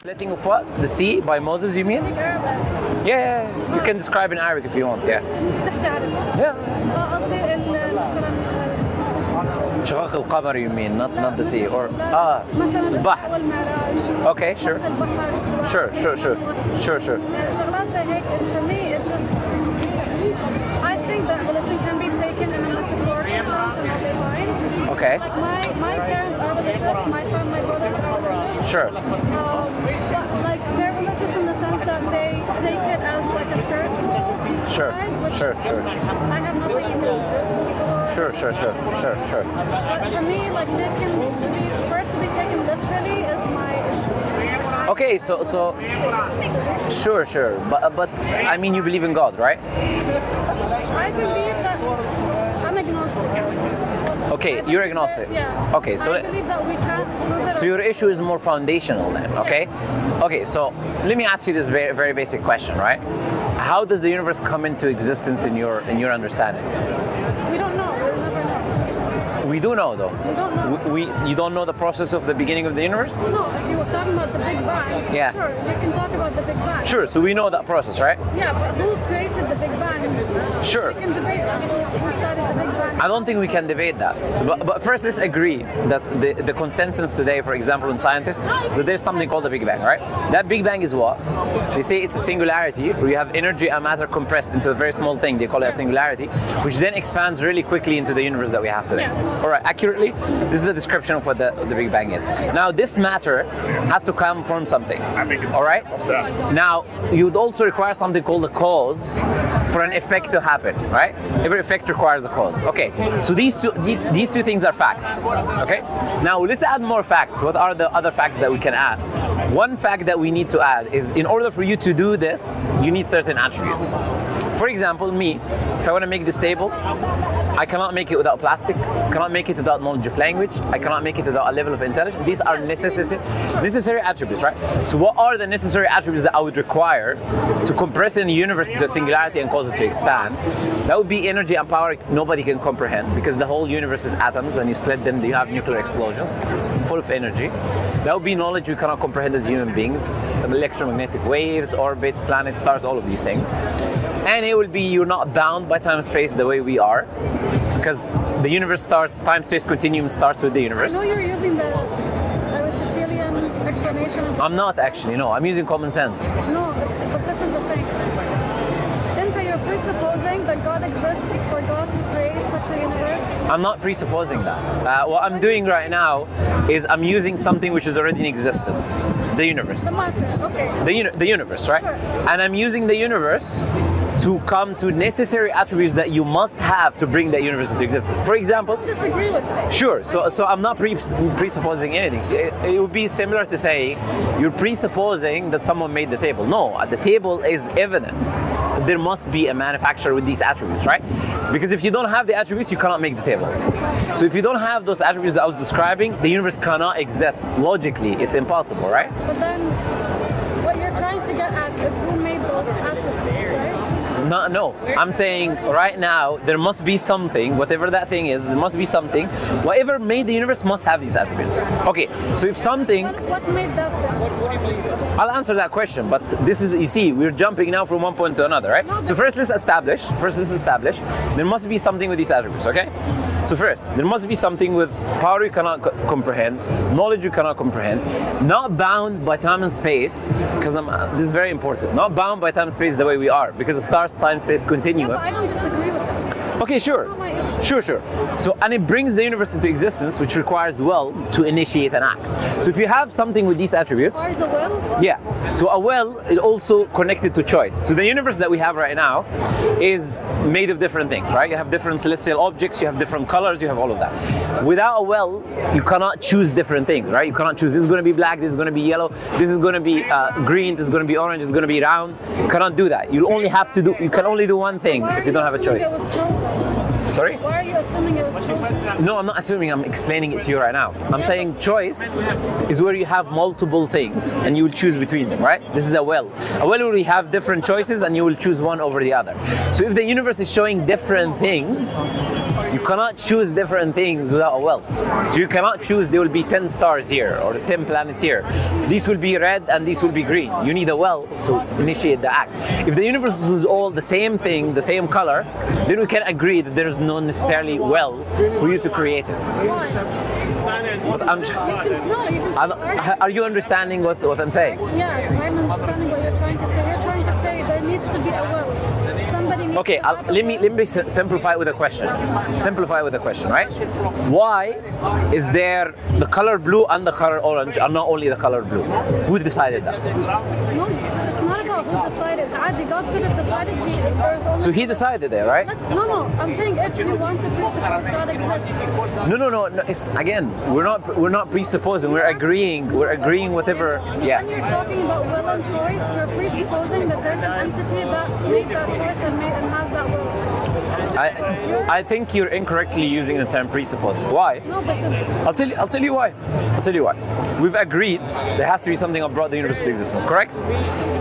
Splitting of what? The sea by Moses, you mean? Yeah, you can describe in Arabic if you want, yeah. Yeah. شقق القمر you mean, not the sea, or البحر. Okay, sure. Sure. شغلات زي هيك, for me it just, I think that religion can be taken in a metaphorical sense and that's fine. Okay. Like my parents are religious, my brothers are religious. Sure. But like they're religious in the sense that they take it as like a spiritual side, which Sure. I have nothing against. Sure. But for me, like for it to be taken literally is my issue. Okay, so sure, but I mean you believe in God, right? I believe that I'm agnostic. Okay, you're agnostic. Yeah. Okay, so I believe that we can't prove it. So your issue is more foundational then, okay? Okay, so let me ask you this very, very basic question, right? How does the universe come into existence in your understanding? We don't know. We'll never know. We do know, though. We don't know. You don't know the process of the beginning of the universe? No, if you were talking about the Big Bang, Yeah. sure, you can talk about the Big Bang. Sure, so we know that process, right? Yeah, but who created the Big Bang? Sure. We can debate who started the Big Bang. I don't think we can debate that. But first, let's agree that the consensus today, for example, in scientists, that there's something called the Big Bang, right? That Big Bang is what? They say it's a singularity where you have energy and matter compressed into a very small thing. They call it a singularity, which then expands really quickly into the universe that we have today. Yes. All right, accurately, this is a description of what the Big Bang is. Now, this matter has to come from something. All right? Now, you'd also require something called a cause for an effect to happen, right? Every effect requires a cause. Okay, so these two things are facts. Okay, now let's add more facts. What are the other facts that we can add? One fact that we need to add is, in order for you to do this, you need certain attributes. For example, me, if I want to make this table, I cannot make it without plastic, cannot make it without knowledge of language, I cannot make it without a level of intelligence. These are necessary attributes, right? So what are the necessary attributes that I would require to compress in the universe to a singularity and cause it to expand? That would be energy and power nobody can comprehend, because the whole universe is atoms and you split them, you have nuclear explosions full of energy. That would be knowledge we cannot comprehend as human beings, electromagnetic waves, orbits, planets, stars, all of these things. And it will be, you're not bound by time and space the way we are, because the universe starts, time-space continuum starts with the universe. I know you're using the Aristotelian explanation. I'm not actually, no, I'm using common sense. No, but this is the thing. You're presupposing that God exists for God to create such a universe? I'm not presupposing that. What I'm doing right now is I'm using something which is already in existence, the universe. The matter, okay. The universe, right? Sure. And I'm using the universe to come to necessary attributes that you must have to bring that universe into existence. For example, I disagree with that. Sure. So I'm not presupposing anything. It would be similar to saying you're presupposing that someone made the table. No, the table is evidence. There must be a manufacturer with these attributes, right? Because if you don't have the attributes, you cannot make the table. So if you don't have those attributes that I was describing, the universe cannot exist. Logically, it's impossible, right? But then, what you're trying to get at is who made those attributes, right? No, I'm saying right now there must be something, whatever that thing is, there must be something. Whatever made the universe must have these attributes. Okay, so if something... What made that then? I'll answer that question, but this is, you see, we're jumping now from one point to another, right? So first let's establish, there must be something with these attributes, okay? So first, there must be something with power you cannot comprehend, knowledge you cannot comprehend, not bound by time and space, because this is very important, not bound by time and space the way we are, because the stars time-space continuum. Yeah, but I don't disagree with that. Okay, sure. Sure. So, and it brings the universe into existence, which requires will to initiate an act. So if you have something with these attributes... Requires a will? Yeah. So a will is also connected to choice. So the universe that we have right now is made of different things, right? You have different celestial objects, you have different colors, you have all of that. Without a will, you cannot choose different things, right? You cannot choose, this is going to be black, this is going to be yellow, this is going to be green, this is going to be orange, this is going to be round. You cannot do that. You can only do one thing if you don't have a choice. Sorry? Why are you assuming it was chosen? No, I'm not assuming, I'm explaining it to you right now. I'm saying choice is where you have multiple things and you will choose between them, right? This is a will. A will where you have different choices and you will choose one over the other. So if the universe is showing different things, you cannot choose different things without a will. So you cannot choose there will be 10 stars here or 10 planets here. These will be red and these will be green. You need a will to initiate the act. If the universe was all the same thing, the same color, then we can agree that there is no necessarily will for you to create it. But are you understanding what I'm saying? Yes, I'm understanding what you're trying to say. You're trying to say there needs to be a will. Somebody needs Okay, let me simplify it with a question. Simplify it with a question, right? Why is there the color blue and the color orange are not only the color blue? Who decided that? No, it's not about who decided. God could have decided there's only... So he decided it, right? No, I'm saying if you want to presuppose God exists. No. It's, again, we're not presupposing. We're agreeing whatever. Yeah. When you're talking about will and choice, you're presupposing that there's an entity that made that choice and has that will. I think you're incorrectly using the term presuppose. Why? No, because... I'll tell you why. We've agreed there has to be something that brought the universe into existence, correct?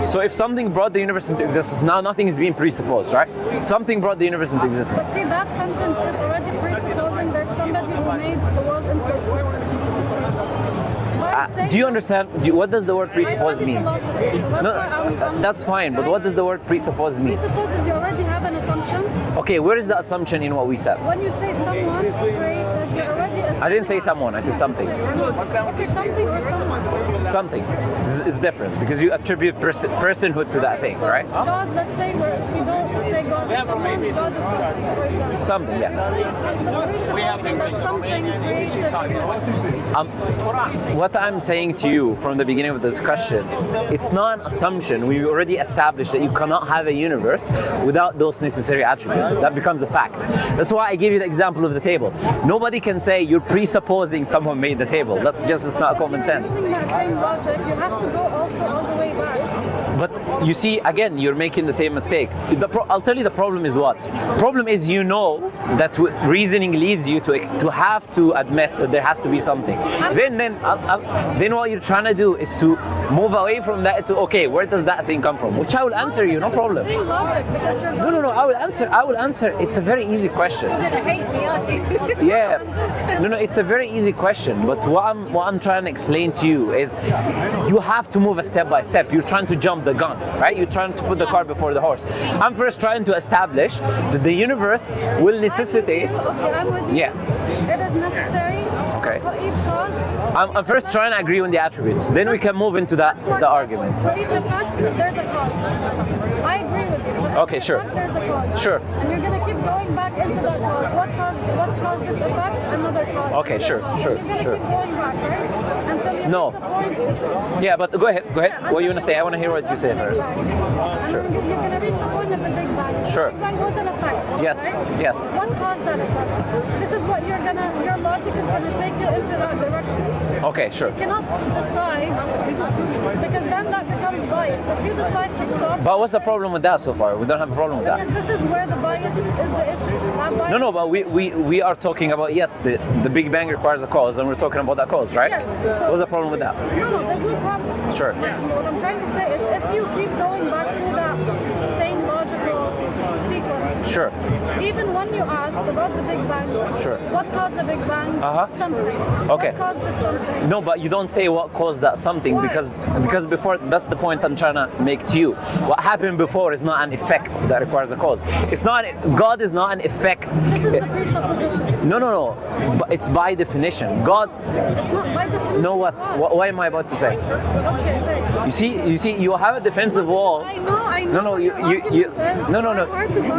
So if something brought the universe into existence, now nothing is being presupposed, right? Something brought the universe into existence. But see, that sentence is already presupposing there's somebody who made the world into existence. Do you understand? What does the word presuppose mean? Philosophy, so that's fine, but what does the word presuppose mean? Presupposes you already have an assumption. Okay, where is the assumption in what we said? When you say someone created, you're already assuming... I didn't say someone, I said something. Okay, something or someone. Something. It's different because you attribute personhood to that thing, right? God, let's say we don't say God is someone, God is something, for example. Something, yeah. So presupposing that something created... What I'm saying to you from the beginning of the discussion, it's not an assumption. We already established that you cannot have a universe without those necessary attributes. That becomes a fact. That's why I gave you the example of the table. Nobody can say you're presupposing someone made the table. It's not common sense. Using that same logic, you have to go also all the way back. But you see, again, you're making the same mistake. I'll tell you the problem is what? Problem is you know that reasoning leads you to have to admit that there has to be something. Then what you're trying to do is to move away from that to, okay, where does that thing come from? Which I will answer you, no problem. It's the same logic because you're No, I will answer. It's a very easy question. You're gonna hate me, aren't you? Yeah. No, it's a very easy question. But what I'm trying to explain to you is you have to move a step by step. You're trying to jump the gun, right? You're trying to put the cart before the horse. I'm first trying to establish that the universe will necessitate. I'm with you. Yeah. It is necessary. Okay. For each cause. I'm first trying to agree on the attributes. Then we can move into the argument. For each effect, there's a cause. I agree with you. For Okay, sure. Effect, there's a cause. Sure. And you're gonna keep going back into that cause. What caused this effect? Another cause. Okay, sure. You're gonna keep going back, right? Until you No. reach the point. Yeah, but go ahead. Yeah, What you want to say? I want to hear what you say first. Sure. And then you're gonna reach the point of the Big Bang. Sure. The Big Bang was an effect. Yes, right? yes. What caused that effect? This is what your logic is gonna take you into that direction. Okay, sure. You cannot decide because then that becomes bias. If you decide to stop. But what's the problem with that so far? We don't have a problem with that. Because this is where the bias is the issue. That bias No, but we are talking about, yes, the Big Bang requires a cause, and we're talking about that cause, right? Yes. So What's the problem with that? No, there's no problem. Sure. What I'm trying to say is if you keep going back through that same logical sequence. Sure. Even when you ask about the Big Bang, Sure. what caused the Big Bang? Something. Okay. What caused this something? No, but you don't say what caused that something. Why? because before, that's the point I'm trying to make to you. What happened before is not an effect that requires a cause. It's not. God is not an effect. This is the presupposition. No. But it's by definition. God. It's not by definition. No, what? What am I about to say? Okay, say. You see, you have a defensive wall. I know.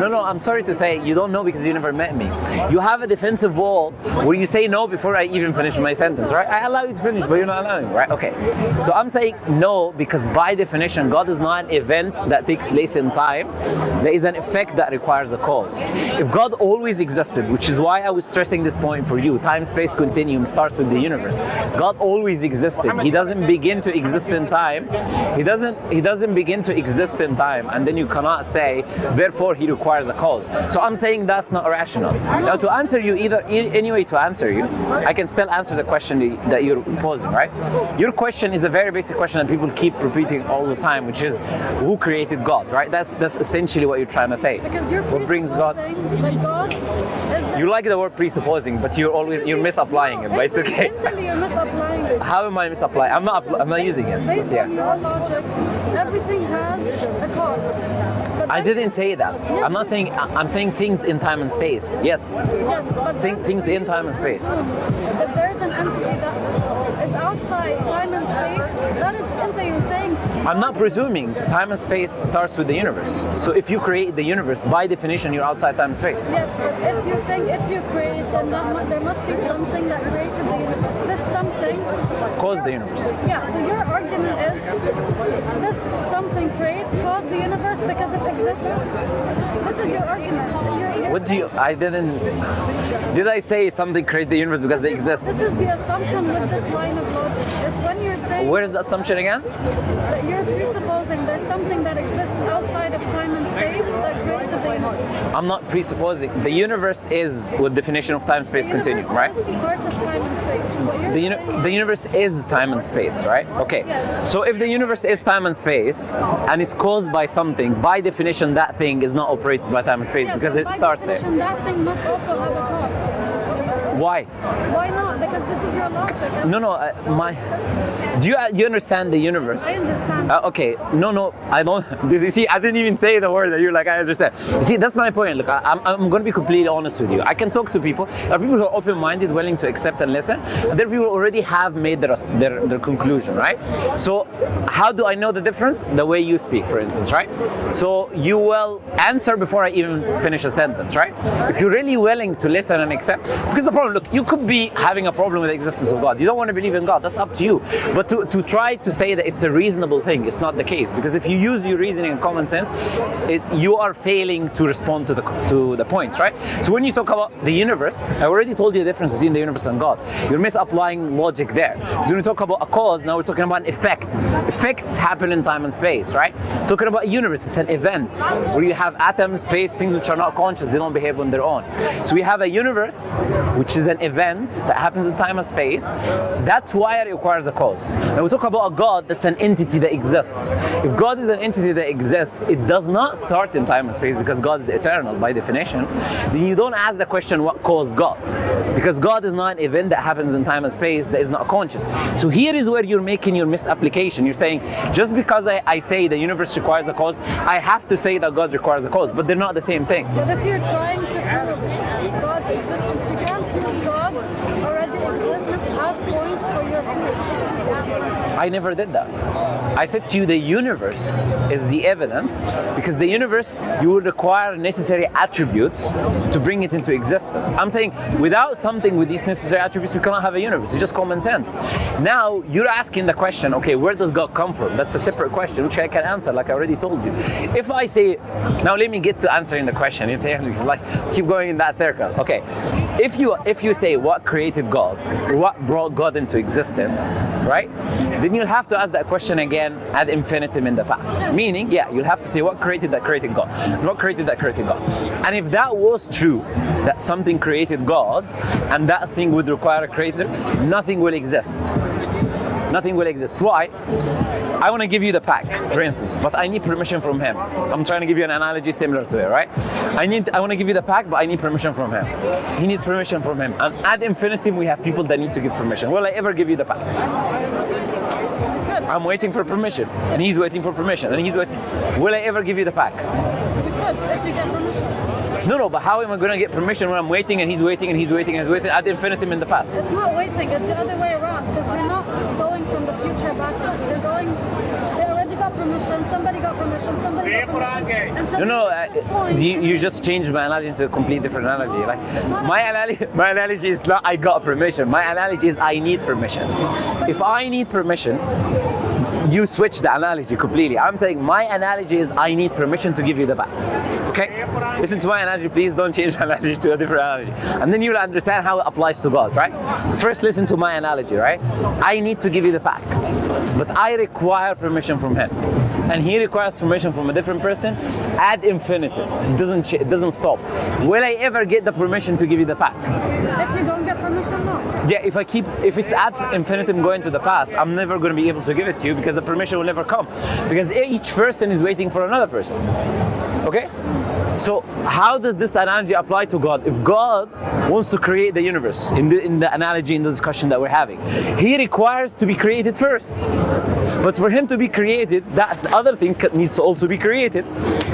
No, I'm sorry to say, you don't know because you never met me. You have a defensive wall where you say no before I even finish my sentence, right? I allow you to finish, but you're not allowing, right? Okay. So I'm saying no because by definition, God is not an event that takes place in time. There is an effect that requires a cause. If God always existed, which is why I was stressing this point for you, time-space continuum starts with the universe. God always existed. He doesn't begin to exist in time. He doesn't begin to exist in time, and then you cannot say, therefore he requires a cause. cause. So I'm saying that's not rational. Now to answer you, any way to answer you, I can still answer the question that you're posing, right? Your question is a very basic question that people keep repeating all the time, which is, who created God, right? That's essentially what you're trying to say. Because you're what brings God? That God is you like the word presupposing, but you're misapplying it, but it's okay. Mentally you're misapplying it. How am I misapplying? I'm not using it. Based on your logic, everything has a cause. But I didn't say that. Yes, I'm not saying. I'm saying things in time and space. Yes. Yes, but Saying things in time and space. If there's an entity that is outside time and space, that is entity you're saying. I'm not presuming time and space starts with the universe. So if you create the universe, by definition, you're outside time and space. Yes, but if you're saying if you create, then there must be something that created the universe. This something Caused the universe. Yeah, so your argument is this something caused the universe because it exists. This is your argument. What do you? I didn't. Did I say something created the universe because it exists? This is the assumption with this line of logic. It's when you're saying. Where is the assumption again? That you're presupposing there's something that exists outside of time and space that created the universe. I'm not presupposing. The universe is, with definition of time space continuum, right? The universe is part of time and space. What you're saying, The universe is time and space, right? Okay. Yes. So if the universe is time and space and it's caused by something, by definition that thing is not operated by time and space because it starts it. That thing must also have a cause. Why? Why not? Because this is your logic. No, do you understand the universe? I understand. Okay, no, I don't. You see, I didn't even say the word that you're like, I understand. You see, that's my point. Look, I'm going to be completely honest with you. I can talk to people. There are people who are open-minded, willing to accept and listen. And there are people who already have made their conclusion, right? So how do I know the difference? The way you speak, for instance, right? So you will answer before I even finish a sentence, right? If you're really willing to listen and accept, because the problem, look, you could be having a problem with the existence of God. You don't want to believe in God. That's up to you. But to try to say that it's a reasonable thing, it's not the case. Because if you use your reasoning and common sense, you are failing to respond to the points, right? So when you talk about the universe, I already told you the difference between the universe and God. You're misapplying logic there. So when we talk about a cause, now we're talking about an effect. Effects happen in time and space, right? Talking about a universe, it's an event where you have atoms, space, things which are not conscious, they don't behave on their own. So we have a universe, which is an event that happens in time and space. That's why it requires a cause. Now we talk about a God that's an entity that exists. If God is an entity that exists, it does not start in time and space because God is eternal by definition. Then you don't ask the question, what caused God? Because God is not an event that happens in time and space that is not conscious. So here is where you're making your misapplication. You're saying, just because I say the universe requires a cause, I have to say that God requires a cause, but they're not the same thing. But if you're trying to prove God's existence, you can't use God already exists as points for your proof. I never did that. I said to you, the universe is the evidence, because the universe, you would require necessary attributes to bring it into existence. I'm saying without something with these necessary attributes, we cannot have a universe. It's just common sense. Now you're asking the question, okay, where does God come from? That's a separate question, which I can answer, like I already told you. If I say, now let me get to answering the question. It's like keep going in that circle. Okay, if you say what created God, or what brought God into existence, right? Then you'll have to ask that question again ad infinitum in the past. Meaning, yeah, you'll have to say what created that created God, what created that created God. And if that was true, that something created God, and that thing would require a creator, nothing will exist. Nothing will exist. Why? I want to give you the pack, for instance, but I need permission from him. I'm trying to give you an analogy similar to it, right? I want to give you the pack, but I need permission from him. He needs permission from him. And ad infinitum, we have people that need to give permission. Will I ever give you the pack? I'm waiting for permission, and he's waiting for permission, and he's waiting. Will I ever give you the pack? You could, if you get permission. No, but how am I going to get permission when I'm waiting and he's waiting and he's waiting and he's waiting ad infinitum in the past? It's not waiting, it's the other way around, because you're not going from the future backwards. You're going, they already got permission, somebody got permission, somebody got permission. And so you just changed my analogy into a complete different analogy. Like my analogy is not I got permission. My analogy is I need permission. If I need permission, you switch the analogy completely. I'm saying my analogy is I need permission to give you the back. Okay? Listen to my analogy, please don't change the analogy to a different analogy. And then you'll understand how it applies to God, right? First listen to my analogy, right? I need to give you the pack, but I require permission from him. And he requires permission from a different person ad infinitum. It doesn't stop. Will I ever get the permission to give you the pack? If you don't get permission, no. Yeah, if it's ad infinitum going to the past, I'm never going to be able to give it to you because the permission will never come. Because each person is waiting for another person. Okay? So how does this analogy apply to God? If God wants to create the universe, in the analogy, in the discussion that we're having, he requires to be created first. But for him to be created, that other thing needs to also be created.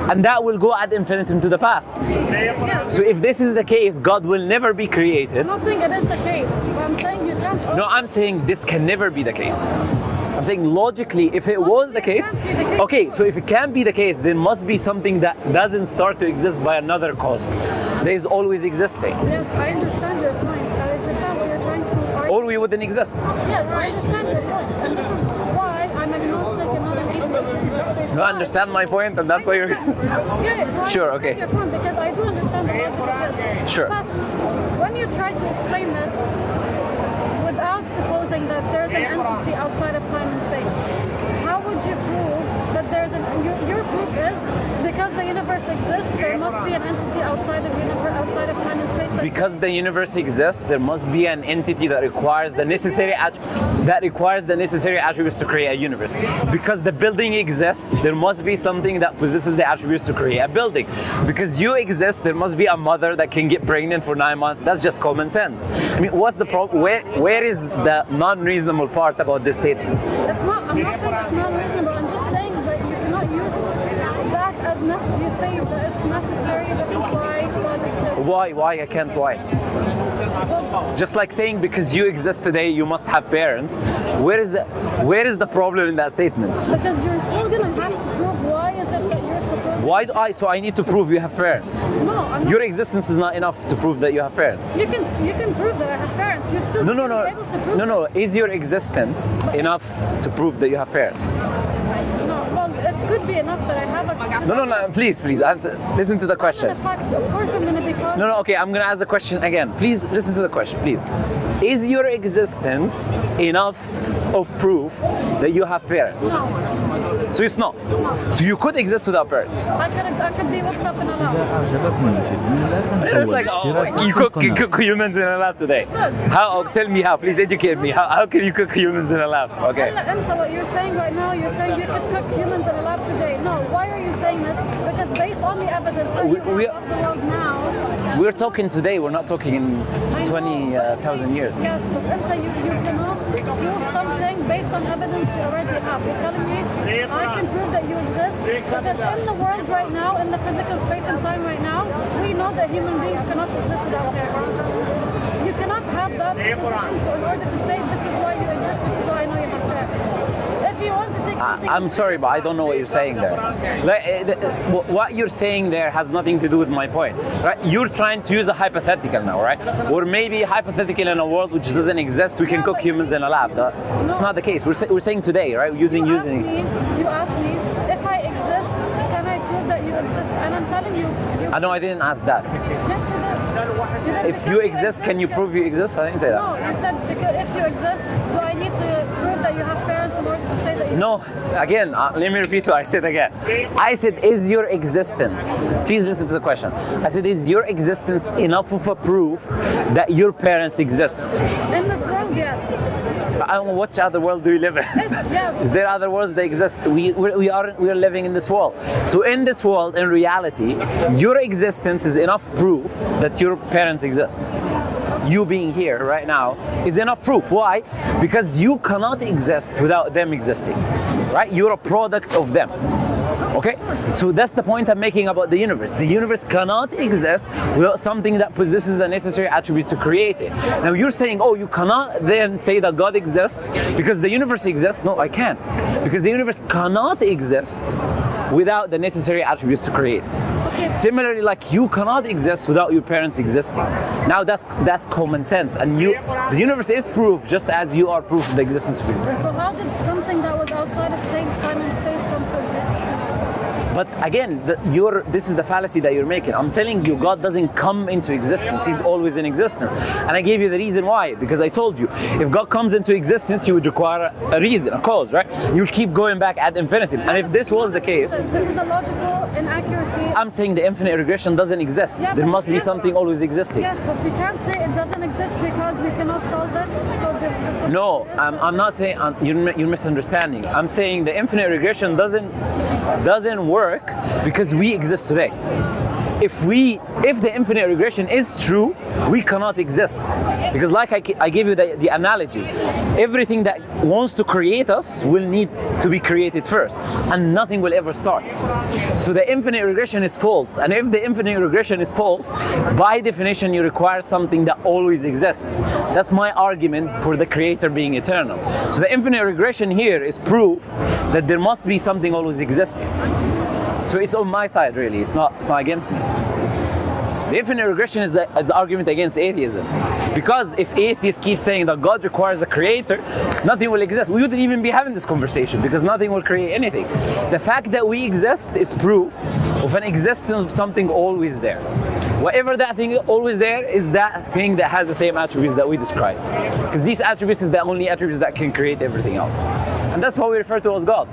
And that will go ad infinitum to the past. Yes. So if this is the case, God will never be created. I'm not saying it is the case, but I'm saying you can't. No, I'm saying this can never be the case. I'm saying logically, if it was the case, okay, so if it can be the case, there must be something that doesn't start to exist by another cause. There is always existing. Yes, I understand your point. I understand what you're trying to argue. Or we wouldn't exist. Yes, I understand your point. And this is why I'm agnostic and not an atheist. You understand my point, and that's why you're... Yeah, Sure, okay. Your point, because I do understand the logic of this. Sure. Plus, when you try to explain this, without supposing that there's an entity outside of time and space, how would you prove that there's an... Your proof is, because the universe exists, there must be an entity outside of time and space. Because the universe exists, there must be an entity that requires the necessary attributes to create a universe. Because the building exists, there must be something that possesses the attributes to create a building. Because you exist, there must be a mother that can get pregnant for 9 months. That's just common sense. I mean, what's the problem? Where is the non-reasonable part about this statement? It's not. I'm not saying it's non-reasonable. I'm just saying that you cannot use that as necessary. You say that it's necessary. This is why God exists. Why? I can't why? Just like saying because you exist today, you must have parents. Where is the problem in that statement? Because you're still gonna have to prove why is it that you're supposed. Why do I? So I need to prove you have parents. No, I'm not. Your existence is not enough to prove that you have parents. You can prove that I have parents. You're still No. be able to prove. No. Is your existence enough to prove that you have parents? No, well, it could be enough that I have a. No. Please answer. Listen to the question. The fact, of course, I'm gonna be positive. No. Okay, I'm gonna ask the question again. Please listen to the question. Please, is your existence enough of proof that you have parents? No. So it's not. So you could exist without parents. I could be whipped up in a lab. إذا أعجبكم الفيديو لا It's تنسوا like, الاشتراك you في القناة. cook humans in a lab today. How? Tell me how. Please educate me. How can you cook humans in a lab? Okay. Into what you're saying right now, you're saying you could cook humans in a lab today. No, why are you saying this? Because based on the evidence that you have of the world now, We're talking today. We're not talking in 20,000 years. Yes, but you cannot prove something based on evidence you already have. You're telling me I can prove that you exist because in the world right now, in the physical space and time right now, we know that human beings cannot exist without parents. You cannot have that supposition in order to say this is why you exist, this is why I know you have parents. If you want to take something... I'm sorry, but I don't know what you're saying there. Like, what you're saying there has nothing to do with my point, right? You're trying to use a hypothetical now, right? Or maybe hypothetical in a world which doesn't exist, we can cook humans in a lab. It's not the case. We're saying today, right? You asked me if I exist, can I prove that you exist? And I'm telling you... I know I didn't ask that. Yes, you did. If you exist, can you prove you exist? I didn't say that. No, you said because if you exist, do I need to prove that you have parents in order to say that you... No, again, let me repeat what I said again. I said, is your existence, please listen to the question. I said, is your existence enough of a proof that your parents exist? In this world, yes. Which other world do we live in? Yes. Is there other worlds that exist? We are living in this world. So in this world, in reality, your existence is enough proof that your parents exist. You being here right now is enough proof. Why? Because you cannot exist without them existing, right? You're a product of them. Okay, so that's the point I'm making about the universe. The universe cannot exist without something that possesses the necessary attribute to create it. Now you're saying, oh, you cannot then say that God exists because the universe exists. No, I can't. Because the universe cannot exist without the necessary attributes to create it. Similarly, like you cannot exist without your parents existing. Now that's common sense, and the universe is proof, just as you are proof of the existence of you. So how did something that was outside of time and space come to exist? But again, this is the fallacy that you're making. I'm telling you, God doesn't come into existence. He's always in existence. And I gave you the reason why, because I told you, if God comes into existence, he would require a reason, a cause, right? You would keep going back ad infinitum. And if this was the case... This is a logical inaccuracy. I'm saying the infinite regression doesn't exist. Yeah, there must be something always existing. Yes, but you can't say it doesn't exist because we cannot solve it. So no, I'm not saying, you're misunderstanding. I'm saying the infinite regression doesn't work because we exist today. If the infinite regression is true, we cannot exist. Because like I gave you the analogy, everything that wants to create us will need to be created first, and nothing will ever start. So the infinite regression is false, and if the infinite regression is false, by definition you require something that always exists. That's my argument for the creator being eternal. So the infinite regression here is proof that there must be something always existing. So it's on my side, really. It's not against me. The infinite regression is the argument against atheism. Because if atheists keep saying that God requires a creator, nothing will exist. We wouldn't even be having this conversation because nothing will create anything. The fact that we exist is proof of an existence of something always there. Whatever that thing always there is that thing that has the same attributes that we describe. Because these attributes is the only attributes that can create everything else. And that's what we refer to as God.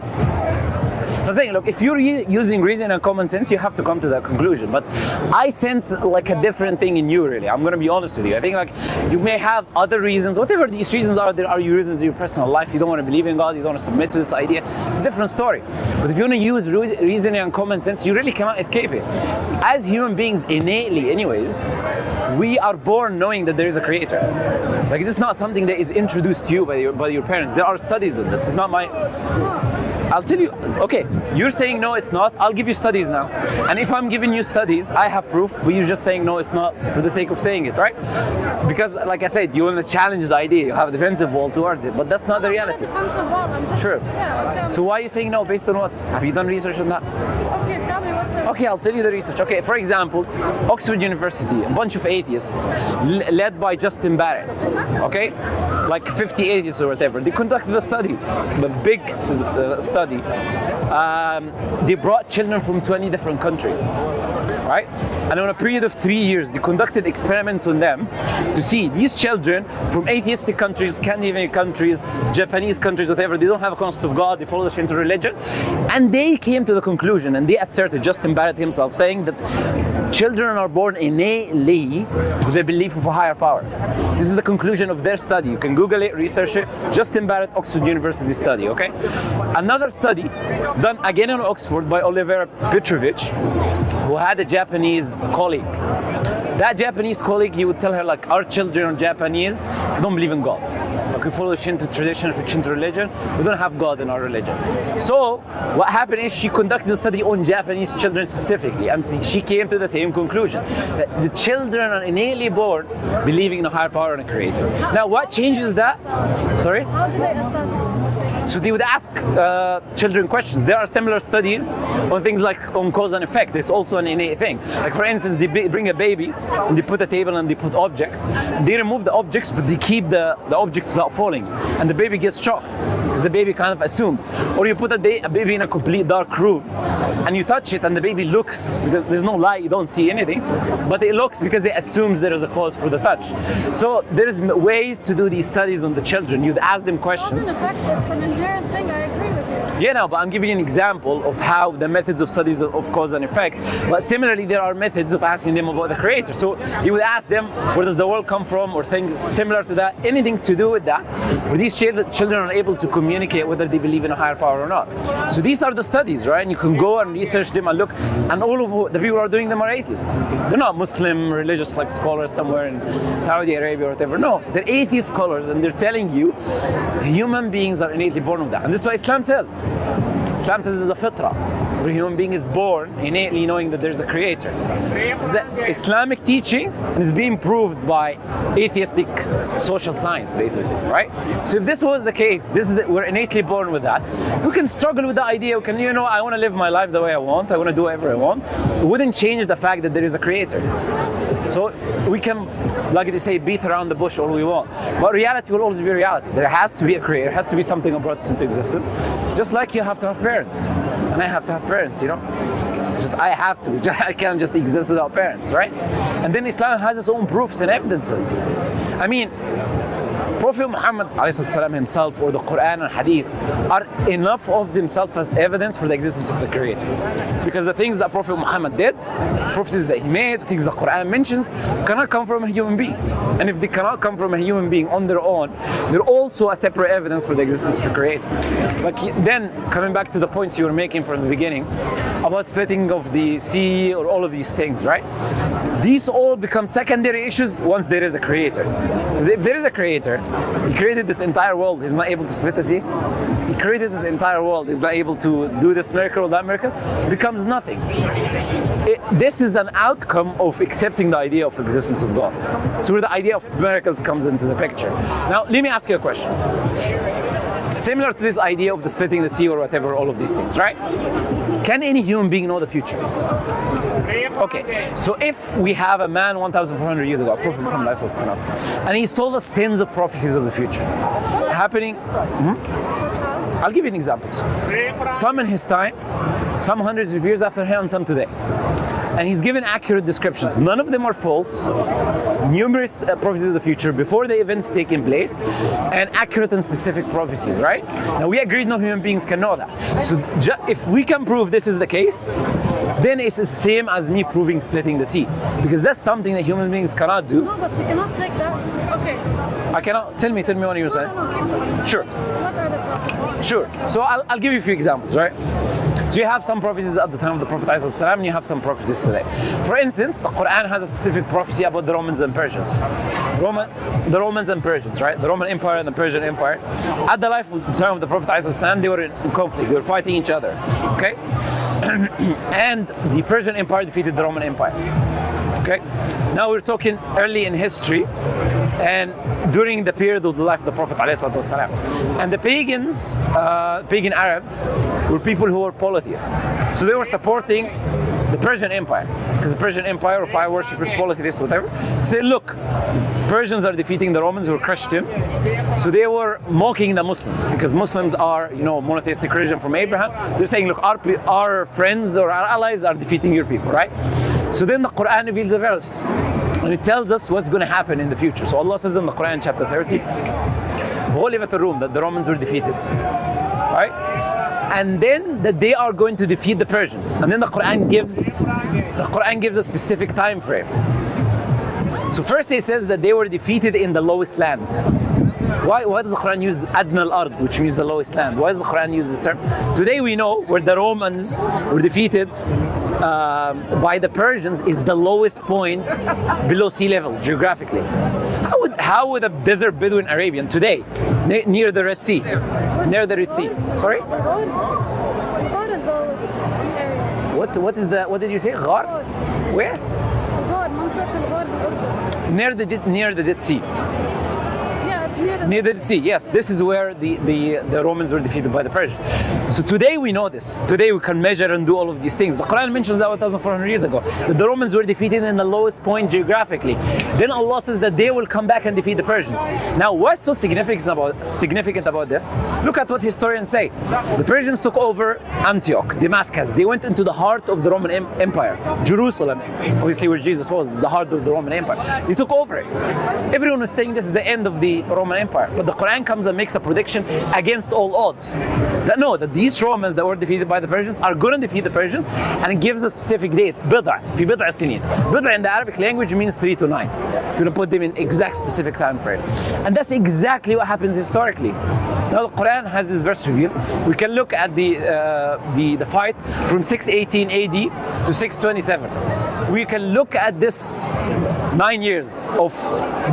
I'm saying, look, if you're using reason and common sense, you have to come to that conclusion. But I sense like a different thing in you, really. I'm going to be honest with you. I think like you may have other reasons, whatever these reasons are, there are your reasons in your personal life. You don't want to believe in God, you don't want to submit to this idea. It's a different story. But if you want to use reasoning and common sense, you really cannot escape it. As human beings, innately anyways, we are born knowing that there is a creator. Like this is not something that is introduced to you by your parents. There are studies on this. It's not my... I'll tell you, okay, you're saying no, it's not. I'll give you studies now. And if I'm giving you studies, I have proof, but you're just saying no, it's not for the sake of saying it, right? Because, like I said, you want to challenge the idea, you have a defensive wall towards it, but that's not the reality. Defensive wall, I'm just... Sure. Yeah, okay. So why are you saying no? Based on what? Have you done research on that? Okay, tell me what's the... Okay, I'll tell you the research. Okay, for example, Oxford University, a bunch of atheists, led by Justin Barrett, okay? Like 50 atheists or whatever. They conducted a study, a big study. They brought children from 20 different countries, right? And on a period of 3 years, they conducted experiments on them to see these children from atheistic countries, Scandinavian countries, Japanese countries, whatever, they don't have a concept of God, they follow the Shinto religion. And they came to the conclusion, and they asserted, Justin Barrett himself, saying that children are born innately with a belief of a higher power. This is the conclusion of their study. You can Google it, research it. Justin Barrett, Oxford University study, okay? Another study done again in Oxford by Oliver Petrovich, who had a Japanese colleague. That Japanese colleague, he would tell her, like, our children are Japanese, don't believe in God. Like, we follow the Shinto tradition, the Shinto religion, we don't have God in our religion. So what happened is she conducted a study on Japanese children specifically, and she came to the same conclusion, that the children are innately born believing in a higher power and a creator. Now what changes that? Sorry? How do they assess? So they would ask children questions. There are similar studies on things like on cause and effect. There's also an innate thing. Like for instance, they bring a baby and they put a table and they put objects. They remove the objects, but they keep the objects without falling. And the baby gets shocked because the baby kind of assumes. Or you put a baby in a complete dark room and you touch it and the baby looks, because there's no light, you don't see anything, but it looks because it assumes there is a cause for the touch. So there's ways to do these studies on the children. You'd ask them questions. Cause and effect, it's an inherent thing, I agree with you. Yeah, no, but I'm giving you an example of how the methods of studies of cause and effect. But similarly, there are methods of asking them about the creator. So you would ask them, where does the world come from, or things similar to that, anything to do with that, where these children are able to communicate whether they believe in a higher power or not. So these are the studies, right? And you can go and research them and look, and all of the people who are doing them are atheists. They're not Muslim religious like scholars somewhere in Saudi Arabia or whatever. No, they're atheist scholars, and they're telling you human beings are innately born with that. And this is what Islam says. Islam says it's a fitrah. Every human being is born innately knowing that there's a creator. It's the Islamic teaching, and it's being proved by atheistic social science, basically, right? So if this was the case, we're innately born with that. We can struggle with the idea. We can, I want to live my life the way I want. I want to do whatever I want. It wouldn't change the fact that there is a creator. So we can, like they say, beat around the bush all we want. But reality will always be reality. There has to be a creator. There has to be something that brought us into existence. Just like you have to have parents. And I have to have parents, I have to. I can't just exist without parents, right? And then Islam has its own proofs and evidences. I mean, Prophet Muhammad ﷺ himself or the Quran and Hadith are enough of themselves as evidence for the existence of the Creator. Because the things that Prophet Muhammad did, prophecies that he made, the things the Quran mentions, cannot come from a human being. And if they cannot come from a human being on their own, they're also a separate evidence for the existence of the Creator. But then, coming back to the points you were making from the beginning, about splitting of the sea or all of these things, right? These all become secondary issues once there is a Creator. Because if there is a Creator, He created this entire world, He's not able to split the sea. He created this entire world, He's not able to do this miracle or that miracle. It becomes nothing. This is an outcome of accepting the idea of existence of God. So where the idea of miracles comes into the picture. Now, let me ask you a question. Similar to this idea of the splitting the sea or whatever, all of these things, right? Can any human being know the future? Okay, so if we have a man 1,400 years ago, Prophet Muhammad ﷺ, and he's told us tens of prophecies of the future happening. I'll give you examples. Some in his time, some hundreds of years after him, and some today. And he's given accurate descriptions. None of them are false. Numerous prophecies of the future before the events taking place, and accurate and specific prophecies, right? Now we agreed no human beings can know that. So if we can prove this is the case, then it's the same as me proving splitting the sea. Because that's something that human beings cannot do. No, but you cannot take that. Okay. I cannot. Tell me what you saying. No. Sure. What are the prophecies? Sure. So I'll give you a few examples, right? So you have some prophecies at the time of the Prophet ﷺ, and you have some prophecies today. For instance, the Quran has a specific prophecy about the Romans and Persians. The Romans and Persians, right? The Roman Empire and the Persian Empire. At the time of the Prophet ﷺ, they were in conflict. They were fighting each other, okay? And the Persian Empire defeated the Roman Empire. Okay, now we're talking early in history and during the period of the life of the Prophet ﷺ. And the pagans, pagan Arabs, were people who were polytheists. So they were supporting the Persian Empire, because the Persian Empire, or fire worshippers, polytheists, whatever, say, look, Persians are defeating the Romans who are Christian. So they were mocking the Muslims, because Muslims are, monotheistic religion from Abraham. So they're saying, look, our friends or our allies are defeating your people, right? So then the Quran reveals a verse, and it tells us what's going to happen in the future. So Allah says in the Quran, chapter 30, that the Romans were defeated, right? And then that they are going to defeat the Persians. And then the Quran gives a specific time frame. So first it says that they were defeated in the lowest land. Why does the Quran use Adna al-Ard, which means the lowest land? Why does the Quran use this term? Today we know where the Romans were defeated by the Persians is the lowest point below sea level, geographically. How would a desert Bedouin Arabian today, near the Red Sea, Sorry? Ghar is the lowest area. What did you say? Ghar? Where? Ghar, منطقة الغار بالأردن. Near the Dead Sea. Near the sea, yes. This is where the Romans were defeated by the Persians. So today we know this. Today we can measure and do all of these things. The Quran mentions that 1,400 years ago, that the Romans were defeated in the lowest point geographically. Then Allah says that they will come back and defeat the Persians. Now, what's so significant about this? Look at what historians say. The Persians took over Antioch, Damascus. They went into the heart of the Roman Empire. Jerusalem, obviously where Jesus was, the heart of the Roman Empire. They took over it. Everyone was saying this is the end of the Roman Empire. But the Quran comes and makes a prediction against all odds. That these Romans that were defeated by the Persians are going to defeat the Persians, and it gives a specific date. Bid'a, fi bid'a sinin. Bid'a in the Arabic language means 3 to 9. If you put them in exact specific time frame. And that's exactly what happens historically. Now the Quran has this verse revealed. We can look at the fight from 618 AD to 627. We can look at this 9 years of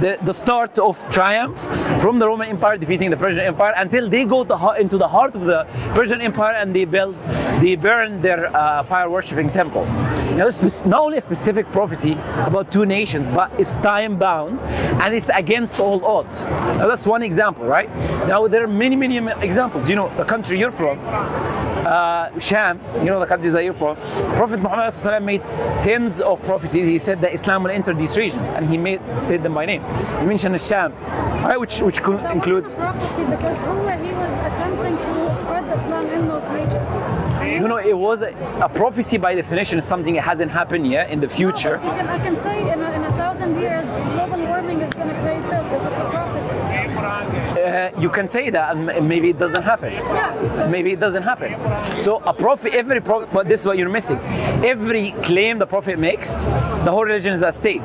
the start of triumph from the Roman Empire defeating the Persian Empire until they go into the heart of the Persian Empire and they build they burned their fire worshipping temple. Now, it's not only a specific prophecy about two nations, but it's time bound and it's against all odds. Now, that's one example, right? Now, there are many, many examples. You know, the country you're from, Sham, you know, the countries that you're from, Prophet Muhammad made tens of prophecies. He said that Islam will enter these regions, and he said them by name. He mentioned Sham, right, which includes. That wasn't a prophecy because he was attempting to spread Islam in those regions. No, it was a prophecy by definition. Is something that hasn't happened yet in the future. No, I can say in 1,000 years, global warming is going to create this. It's just a prophecy. You can say that, and maybe it doesn't happen. Yeah. Maybe it doesn't happen. So a prophet, but this is what you're missing. Every claim the prophet makes, the whole religion is at stake.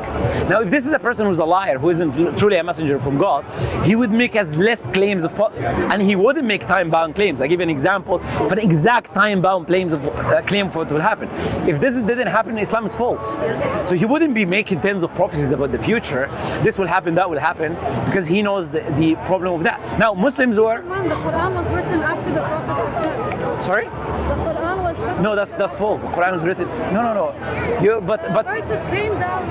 Now, if this is a person who's a liar, who isn't truly a messenger from God, he would make as less claims and he wouldn't make time-bound claims. I give you an example of an exact time-bound claim for what will happen. If this didn't happen, Islam is false. So he wouldn't be making tens of prophecies about the future. This will happen, that will happen, because he knows the problem of that. Now, Muslims were. The Quran was written after the Prophet was dead. Sorry? The Quran was written. No, that's false. The Quran was written. No. But verses came down.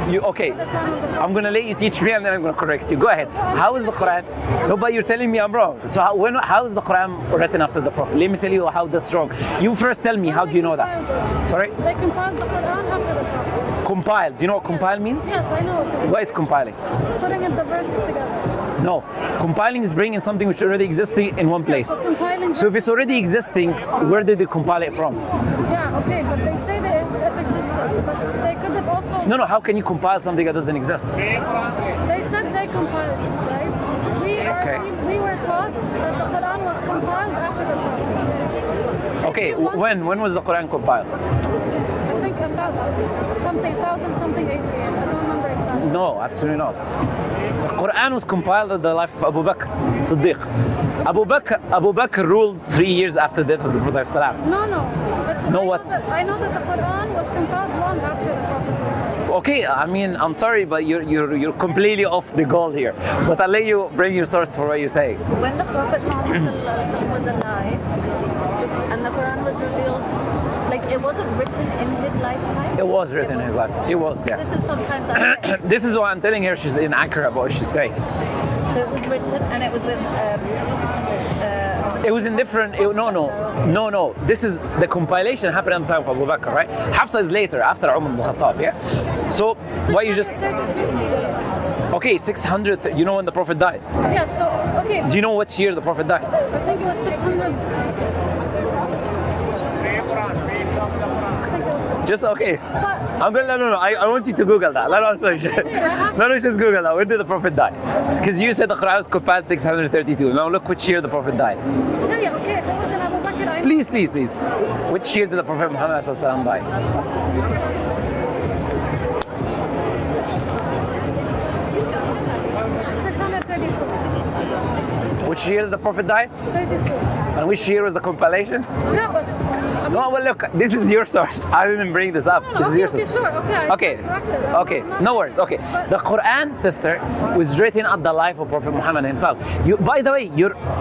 Okay? I'm gonna let you teach me, and then I'm gonna correct you. Go ahead. How is the Quran? No, but you're telling me I'm wrong. So how is the Quran written after the Prophet? Let me tell you how that's wrong. You first tell me. How do you know that? Sorry? They compiled the Quran after the Prophet. Compiled. Do you know what compile means? Yes, I know. What is compiling? Putting the verses together. No, compiling is bringing something which already existing in one place. So if it's already existing, where did they compile it from? Yeah, okay, but they say that it existed, but they could have also. No, how can you compile something that doesn't exist? They said they compiled it, right? We were taught that the Quran was compiled after the Prophet. Okay, when was the Quran compiled? I think about 1,000 80. I don't remember exactly. No, absolutely not. The Quran was compiled at the life of Abu Bakr Siddiq. Abu Bakr ruled 3 years after the death of the Prophet. No. I know that the Quran was compiled long after the Prophet. Okay, I mean, I'm sorry, but you're completely off the goal here. But I'll let you bring your source for what you're saying. When the Prophet Muhammad was alive and the Quran was revealed, like it wasn't written in his lifetime? It was written in his life. It was, yeah. This is sometimes This is what I'm telling her. She's inaccurate about what she's saying. So it was written and it was with it was in different. No. This is the compilation happened at the time of Abu Bakr, right? Hafsa is later, after Umar ibn Khattab, yeah? So, what you just. Okay, 600. You know when the Prophet died? Yeah, so, okay. Do you know which year the Prophet died? I think it was 600. Just okay. But I'm gonna no. I want you to Google that. No, I'm sorry. No, just Google that. When did the Prophet die? Because you said the Quran was compiled 632. Now look which year the Prophet died. Yeah, okay. If it was in Abu Bakr, I know. Please. Which year did the Prophet Muhammad die? 632. Which year did the Prophet die? 32. And which year was the compilation? That was. No, well, look, this is your source. I didn't bring this up. This is your source. Sure, okay. Okay, no worries. Okay, the Quran, sister, was written at the life of Prophet Muhammad himself. By the way,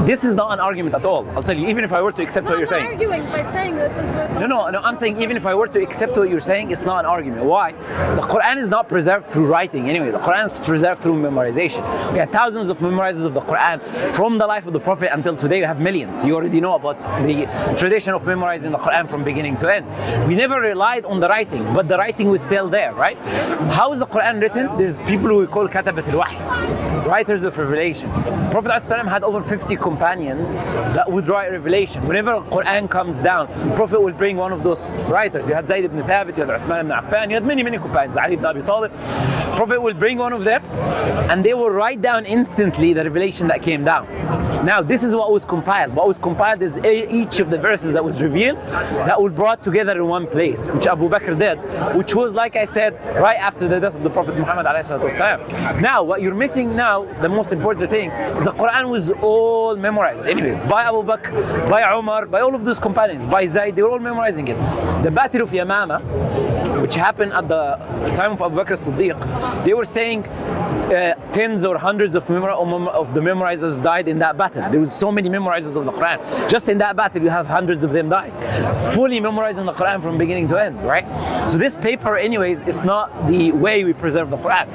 this is not an argument at all. I'll tell you, even if I were to accept what you're saying. I'm arguing by saying this is written. No, I'm saying even if I were to accept what you're saying, it's not an argument. Why? The Quran is not preserved through writing anyway. The Quran is preserved through memorization. We have thousands of memorizers of the Quran from the life of the Prophet until today. We have millions. You already know about the tradition of memorizing the Quran from beginning to end. We never relied on the writing, but the writing was still there, right? How is the Quran written? There's people who we call katabat al-wahy, writers of revelation. Prophet ﷺ had over 50 companions that would write revelation. Whenever the Quran comes down, Prophet will bring one of those writers. You had Zayd ibn Thabit, you had Uthman ibn Affan, you had many companions, Ali ibn Abi Talib. Prophet will bring one of them and they will write down instantly the revelation that came down. Now, this is what was compiled. What was compiled is each of the verses that was revealed that were brought together in one place, which Abu Bakr did, which was, like I said, right after the death of the Prophet Muhammad ﷺ. Now, what you're missing now, the most important thing, is the Quran was all memorized anyways, by Abu Bakr, by Umar, by all of those companions, by Zayd, they were all memorizing it. The Battle of Yamama, which happened at the time of Abu Bakr Siddiq, they were saying, tens or hundreds of the memorizers died in that battle. There was so many memorizers of the Quran. Just in that battle, you have hundreds of them dying, fully memorizing the Quran from beginning to end, right? So this paper, anyways, is not the way we preserve the Quran,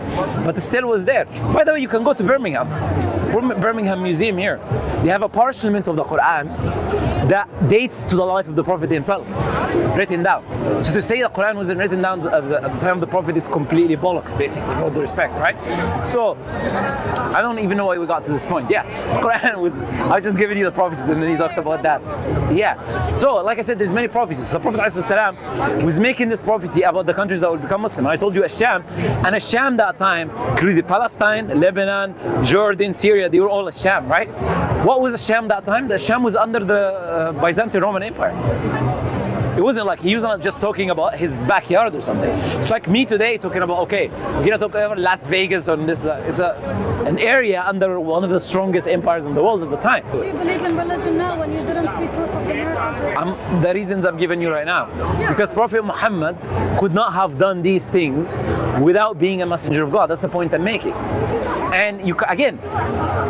but it still was there. By the way, you can go to Birmingham Museum here. They have a parchment of the Quran that dates to the life of the Prophet himself, written down. So to say the Quran wasn't written down at the time of the Prophet is completely bollocks, basically, with all due respect, right? So I don't even know why we got to this point. Yeah, the Quran was, I was just giving you the prophecies and then he talked about that. Yeah, so like I said, there's many prophecies. So the Prophet ﷺ was making this prophecy about the countries that would become Muslim. I told you Asham, and Asham that time included Palestine, Lebanon, Jordan, Syria. They were all Asham, right? What was Asham that time? The Asham was under the Byzantine Roman Empire. It wasn't like he was not just talking about his backyard or something. It's like me today talking about, okay, we're gonna talk about Las Vegas on this. It's an area under one of the strongest empires in the world at the time. Do you believe in religion now when you didn't see proof of the miracles? The reasons I'm giving you right now. Because Prophet Muhammad could not have done these things without being a messenger of God. That's the point I'm making. And you again,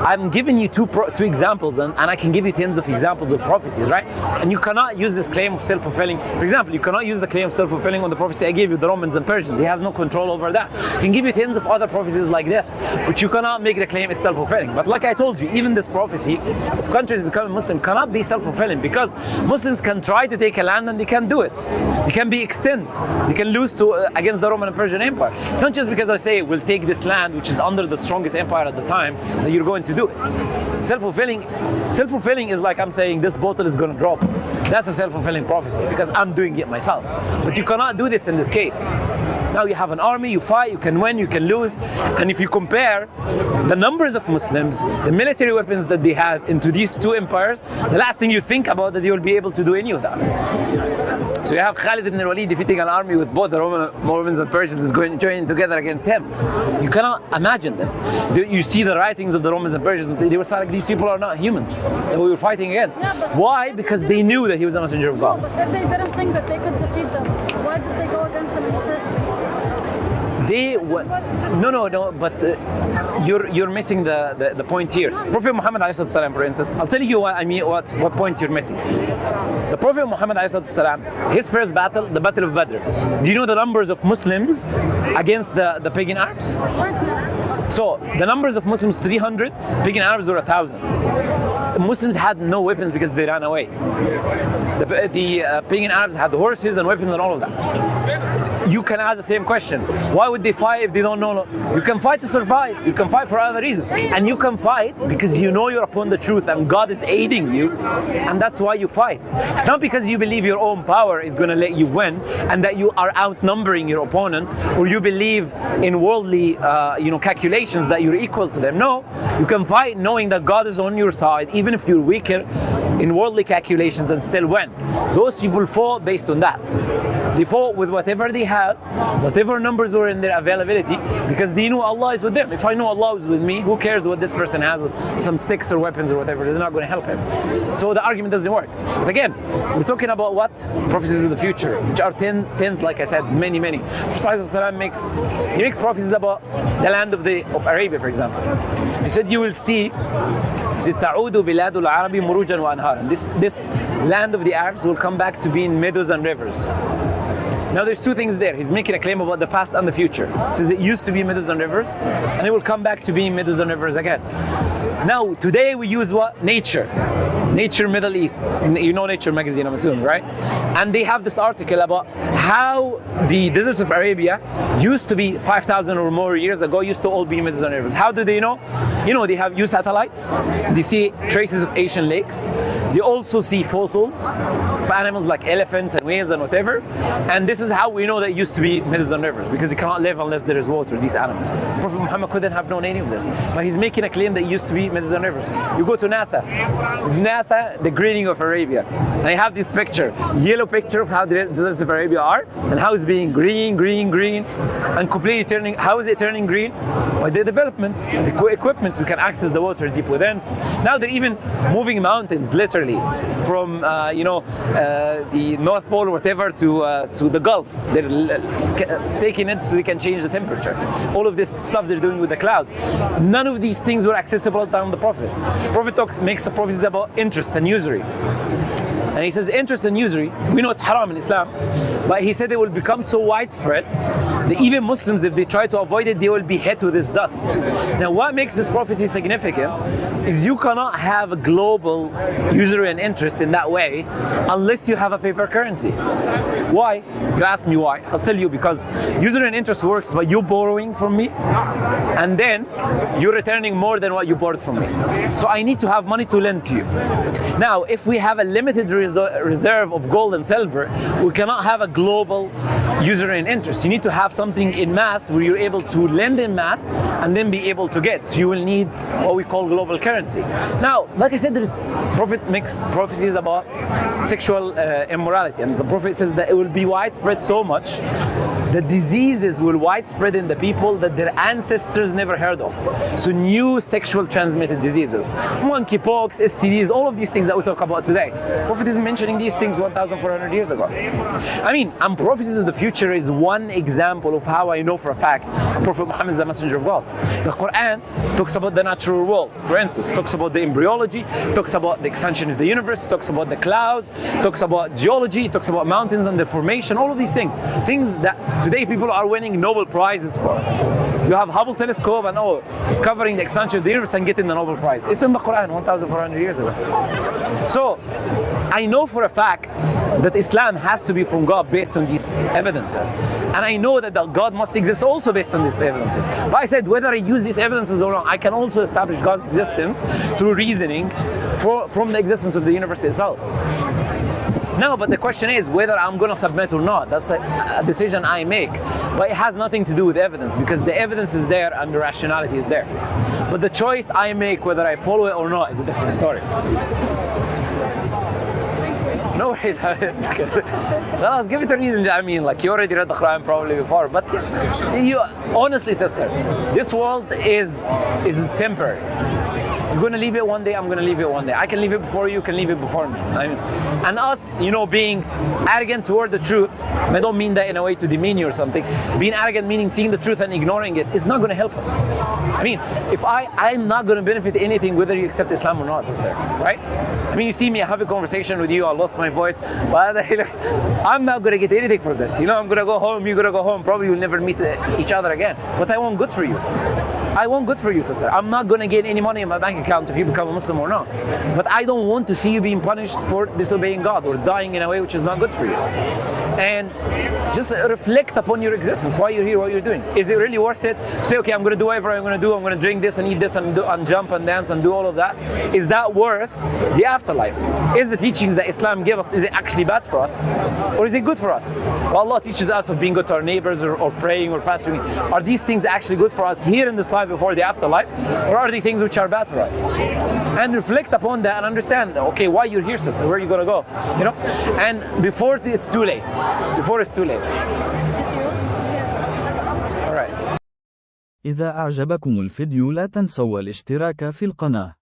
I'm giving you two examples, and I can give you tens of examples of prophecies, right? And you cannot use this claim of self-fulfilling. For example, you cannot use the claim of self-fulfilling on the prophecy I gave you, the Romans and Persians. He has no control over that. I can give you tens of other prophecies like this, which you cannot make the claim is self-fulfilling. But like I told you, even this prophecy of countries becoming Muslim cannot be self-fulfilling, because Muslims can try to take a land and they can't do it. They can be extinct. They can lose to against the Roman and Persian Empire. It's not just because I say we'll take this land, which is under the strongest empire at the time, that you're going to do it. Self-fulfilling is like I'm saying this bottle is going to drop. That's a self-fulfilling prophecy because I'm doing it myself. But you cannot do this in this case. Now you have an army, you fight, you can win, you can lose. And if you compare the numbers of Muslims, the military weapons that they had into these two empires, the last thing you think about that they will be able to do any of that. So you have Khalid ibn al-Walid defeating an army with both the Romans and Persians joining together against him. You cannot imagine this. You see the writings of the Romans and Persians, they were like, these people are not humans that we were fighting against. Yeah, Why? Because they knew that he was a messenger of God. But if they didn't think that they could defeat them, why did they go against them in the first place? But you're missing the point here. Prophet Muhammad ﷺ, for instance, I'll tell you what I mean. What point you're missing? The Prophet Muhammad ﷺ, his first battle, the Battle of Badr. Do you know the numbers of Muslims against the pagan Arabs? So the numbers of Muslims 300, pagan Arabs were 1,000. Muslims had no weapons because they ran away. The pagan Arabs had horses and weapons and all of that. You can ask the same question. Why would they fight if they don't know? You can fight to survive. You can fight for other reasons. And you can fight because you know you're upon the truth and God is aiding you. And that's why you fight. It's not because you believe your own power is going to let you win and that you are outnumbering your opponent, or you believe in worldly calculations that you're equal to them. No, you can fight knowing that God is on your side, even if you're weaker in worldly calculations, and still win. Those people fought based on that. They fought with whatever they had, whatever numbers were in their availability, because they knew Allah is with them. If I know Allah is with me, who cares what this person has, some sticks or weapons or whatever, they're not going to help him. So the argument doesn't work. But again, we're talking about what? Prophecies of the future, which are tens, like I said, many. Prophet makes prophecies about the land of Arabia, for example. He said, you will see, تعود بلاد العرب مروجا وأنهارا. This land of the Arabs will come back to being meadows and rivers. Now there's two things there. He's making a claim about the past and the future. He says it used to be meadows and rivers, and it will come back to being meadows and rivers again. Now today we use what? Nature Middle East. You know Nature magazine, I'm assuming, right? And they have this article about how the deserts of Arabia used to be 5,000 or more years ago, used to all be meadows and rivers. How do they know? You know, they have used satellites. They see traces of Asian lakes. They also see fossils of animals like elephants and whales and whatever. And this is how we know that it used to be meadows and rivers, because they cannot live unless there is water, these animals. Prophet Muhammad couldn't have known any of this. But he's making a claim that it used to be meadows and rivers. You go to NASA. NASA, the greening of Arabia. And I have this picture, yellow picture of how the deserts of Arabia are and how it's being green, and completely turning. How is it turning green? By the developments, the equipments, we can access the water deep within. Now they're even moving mountains literally from the North Pole or whatever to the Gulf. They're taking it so they can change the temperature. All of this stuff they're doing with the clouds. None of these things were accessible at the time of the Prophet. Prophet makes a prophecy about interest and usury. And he says interest and usury, we know it's haram in Islam, but he said it will become so widespread that even Muslims, if they try to avoid it, they will be hit with this dust. Now what makes this prophecy significant is you cannot have a global usury and interest in that way unless you have a paper currency. Why? You ask me why. I'll tell you, because usury and interest works by you borrowing from me and then you're returning more than what you borrowed from me. So I need to have money to lend to you. Now, if we have a limited reserve of gold and silver, we cannot have a global usury and interest. You need to have something in mass where you're able to lend in mass and then be able to get. So you will need what we call global currency. Now, like I said, Prophet makes prophecies about sexual immorality, and the Prophet says that it will be widespread so much that diseases will widespread in the people that their ancestors never heard of. So new sexual transmitted diseases, monkeypox, STDs, all of these things that we talk about today. Prophet is mentioning these things 1,400 years ago. I mean, and prophecies of the future is one example of how I know for a fact Prophet Muhammad is the messenger of God. The Quran talks about the natural world, for instance, talks about the embryology, talks about the expansion of the universe, talks about the clouds, talks about geology, talks about mountains and their formation, all of these things that today people are winning Nobel Prizes for. You have Hubble telescope and discovering the expansion of the universe and getting the Nobel Prize. It's in the Quran 1,400 years ago. So I know for a fact that Islam has to be from God based on these evidences. And I know that God must exist also based on these evidences. But I said whether I use these evidences or not, I can also establish God's existence through reasoning from the existence of the universe itself. No, but the question is whether I'm going to submit or not. That's a decision I make. But it has nothing to do with evidence, because the evidence is there and the rationality is there. But the choice I make whether I follow it or not is a different story. No worries. Let's give it a reason. I mean, like, you already read the Quran probably before, but you honestly, sister, this world is temporary. You're going to leave it one day, I'm going to leave it one day. I can leave it before you can leave it before me. I mean, and us, being arrogant toward the truth, I don't mean that in a way to demean you or something. Being arrogant meaning seeing the truth and ignoring it is not going to help us. I mean, if I'm not going to benefit anything whether you accept Islam or not, sister, right? I mean, you see me, I have a conversation with you, I lost my voice, but I'm not going to get anything from this. I'm going to go home, you're going to go home, probably we'll never meet each other again. But I want good for you. I want good for you, sister. I'm not going to get any money in my bank account if you become a Muslim or not. But I don't want to see you being punished for disobeying God or dying in a way which is not good for you. And just reflect upon your existence, why you're here, what you're doing. Is it really worth it? Say, okay, I'm going to do whatever I'm going to do. I'm going to drink this and eat this and jump and dance and do all of that. Is that worth the afterlife? Is the teachings that Islam gives us, is it actually bad for us? Or is it good for us? Well, Allah teaches us of being good to our neighbors or praying or fasting. Are these things actually good for us here in this life before the afterlife? Or are they things which are bad for us? And reflect upon that and understand, okay, why you're here, sister, where are you going to go? And before it's too late. Before it's too late. All right. إذا أعجبكم الفيديو لا تنسوا الاشتراك في القناة.